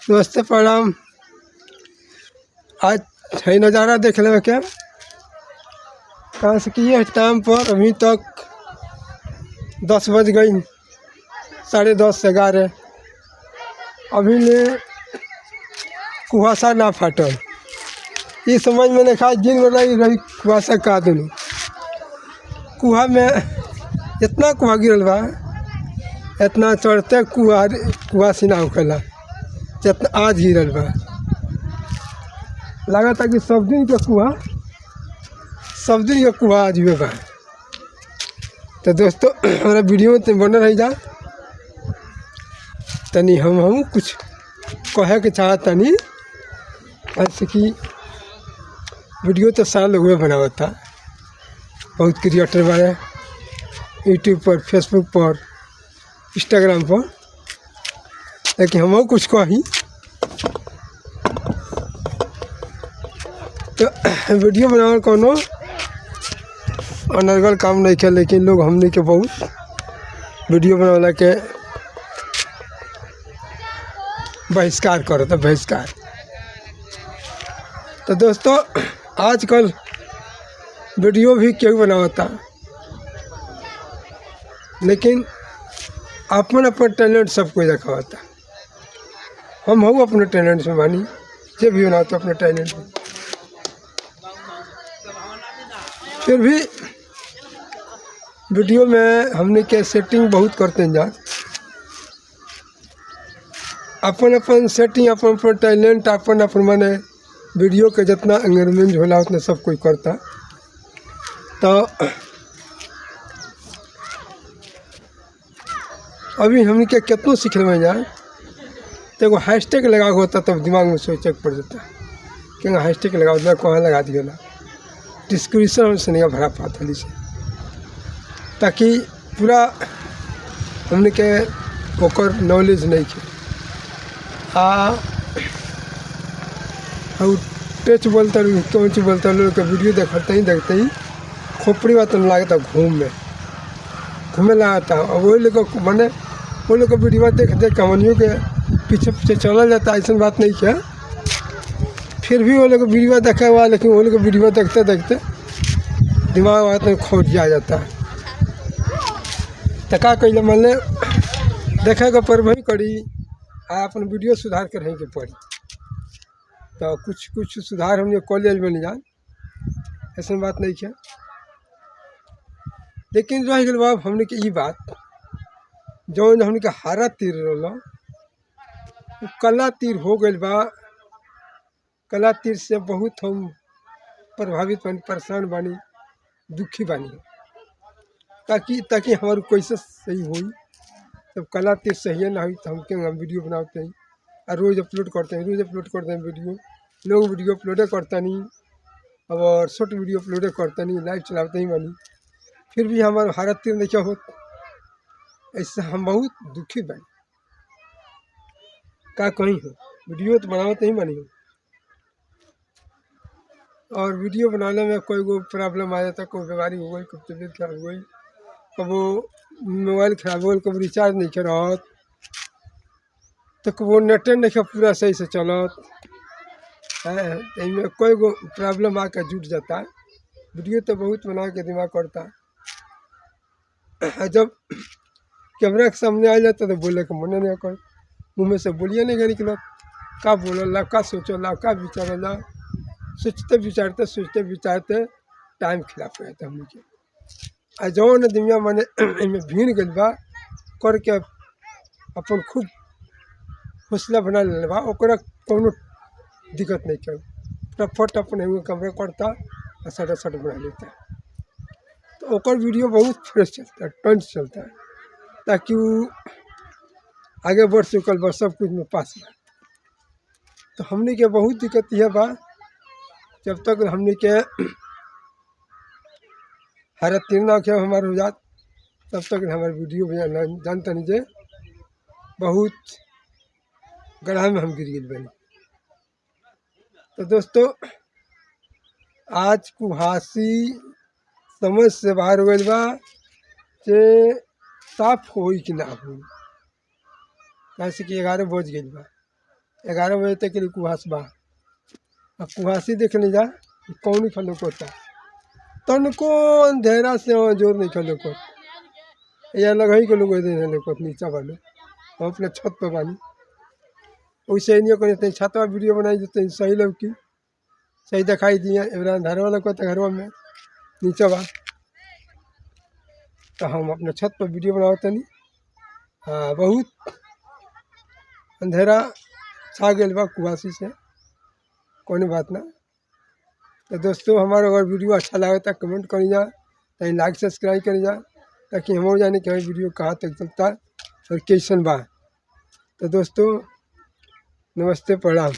नमस्ते प्रणाम। आज है नज़ारा देख ले क्या, कहाँ से किए टाइम पर अभी तक 10 बज गई, 10:30 11। अभी ले कुहासा ना फाटल। ये समझ में नहीं खा जिन वाला रही कुहासा का दूँ। कुहा में इतना कुहा गिरल बा, इतना चढ़ते कुहा सीना होखेला जितना आज गिरल बा। लगा था कि सब दिन के कुहा आज भी बा। तो दोस्तों हमारा वीडियो में बन रही जा तनी हम कुछ कहे के चाहत तनी। ऐसे कि वीडियो तो सारा लोग बनावत था, बहुत क्रिएटर बारे यूट्यूब पर, फेसबुक पर, इंस्टाग्राम पर, लेकिन हम कुछ कही तो वीडियो बनावे कोनो अनर्गल काम नहीं किया, लेकिन लोग हमने के बहुत वीडियो बनाने के बहिष्कार करो तो बहिष्कार। तो दोस्तों आजकल वीडियो भी क्यों बनाता, लेकिन अपन अपन टैलेंट सबको दिखाता। हम अपने टैलेंट में मानी, जो भी बनाते अपने टैलेंट में। फिर भी वीडियो में हमने के सेटिंग बहुत करते हैं जान, अपन सेटिंग, अपन टैलेंट, अपन माने वीडियो के जितना एंगेजमेंट होला उतना सब कोई करता। तो अभी हमने के कितना सीखने में जाए तो एगो हैशटैग लगा होता तब दिमाग में सोचे पड़ जाता कि हैशटैग लगा उतना कहाँ लगा दिया ना, डिस्क्रिप्शन हमसे नहीं भरा पाता से, ताकि पूरा हमने के ओकर नॉलेज नहीं के टच बोलता कौन चीज बोलता लोग के वीडियो देखते ही खोपड़ी बात लगता घूमे लगाता। और वही लोग मैंने वो लोग वीडियो देख कहानियों के पीछे चला जाता, ऐसा बात नहीं किया। फिर भी वो लोग वीडियो देखा हुआ, लेकिन वो लोग वीडियो देखते देखते दिमाग बात में खोज जा जाता है। तो क्या कैले मान ले देखे के पर वही करी अपन वीडियो सुधार कर रही के पड़ी। तो कुछ सुधार हमने कॉलेज में नहीं जान, ऐसा बात नहीं किया। लेकिन रह गल बाब हमने के ये बात जौन हमने के हारा तीर रहा कला तीर हो गई बा। कला तीर से बहुत हम प्रभावित बानी, परेशान बानी, दुखी बानी, ताकि हमारे कैसे सही हुई। जब कला तीर सही ना हुई तो हम वीडियो बनाते हैं और रोज़ अपलोड करते हैं वीडियो। लोग वीडियो अपलोड करता नहीं और शॉर्ट वीडियो अपलोड करता नहीं, लाइव चलाते ही बानी। फिर भी हमारे हालत तीर नहीं क्या होता, ऐसे हम बहुत दुखी बानी। क्या कहीं हो वीडियो तो बनाते ही बनी हो, और वीडियो बनाने में कोई प्रॉब्लम आ जाता, कोई बीमारी हो गई, कब तबीयत खराब हो गई, कब मोबाइल खराब हो गई, कब रिचार्ज नहीं करत, तो कब नेट नहीं पूरा सही से चलत है, इनमें कोई प्रॉब्लम आकर जुट जाता है। वीडियो तो बहुत बना के दिमाग करता है। जब कैमरा के सामने आ जाता तो बोले के मन नहीं कर, मुँह में से बोलिए नहीं निकला, का बोला का सोचला का विचारला, सोचते विचारते टाइम खिलाफ रहता हम लोग। आ जौन दुनिया मैंने इनमें भीड़ गई बा करके अपन खूब हौसला बना ले बा, ओकरा कोनो दिक्कत नहीं कर, फटाफट अपने कमरे करता और सट बना लेता है। तो ओकर वीडियो बहुत फ्रेश चलता है, टंच चलता है, ताकि वो आगे बढ़ चुकल बा, सब कुछ में पास बा। तो हमने के बहुत दिक्कत यह बा, जब तक हमने के हर तीन ना क्या हमारे हो जात तब तक हमारे वीडियो भी जानता नहीं जे बहुत गढ़ा में हम गिर गए बनी। तो दोस्तों आज कुहासी समझ से बाहर हो गई बा जे साफ हो कि ना हो, कैसे कि 11 बज गई बा। 11 बजे तक के लिए कुहास बा। अब कुहासी देखने जा कौन ही खलो कोता तनको अंधेरा से जोर नहीं खलो को या लगा ही के लोग को नीचा वाले हम अपने छत पर बानी वैसे नहीं करते छतवा वीडियो बनाई देते सही लोग की सही दिखाई दिए घर वाला को घरवा में नीचा बा तो हम अपने छत पर वीडियो बनाते नहीं। हाँ बहुत अंधेरा छा गया बा कुहासी से कोई बात ना। तो दोस्तों हमारा अगर वीडियो अच्छा लगे तो कमेंट करी जा तो लाइक सब्सक्राइब करी जा ताकि हम जाने कि वीडियो कहाँ तक चलता है और कैसन बा। तो दोस्तों नमस्ते प्रणाम।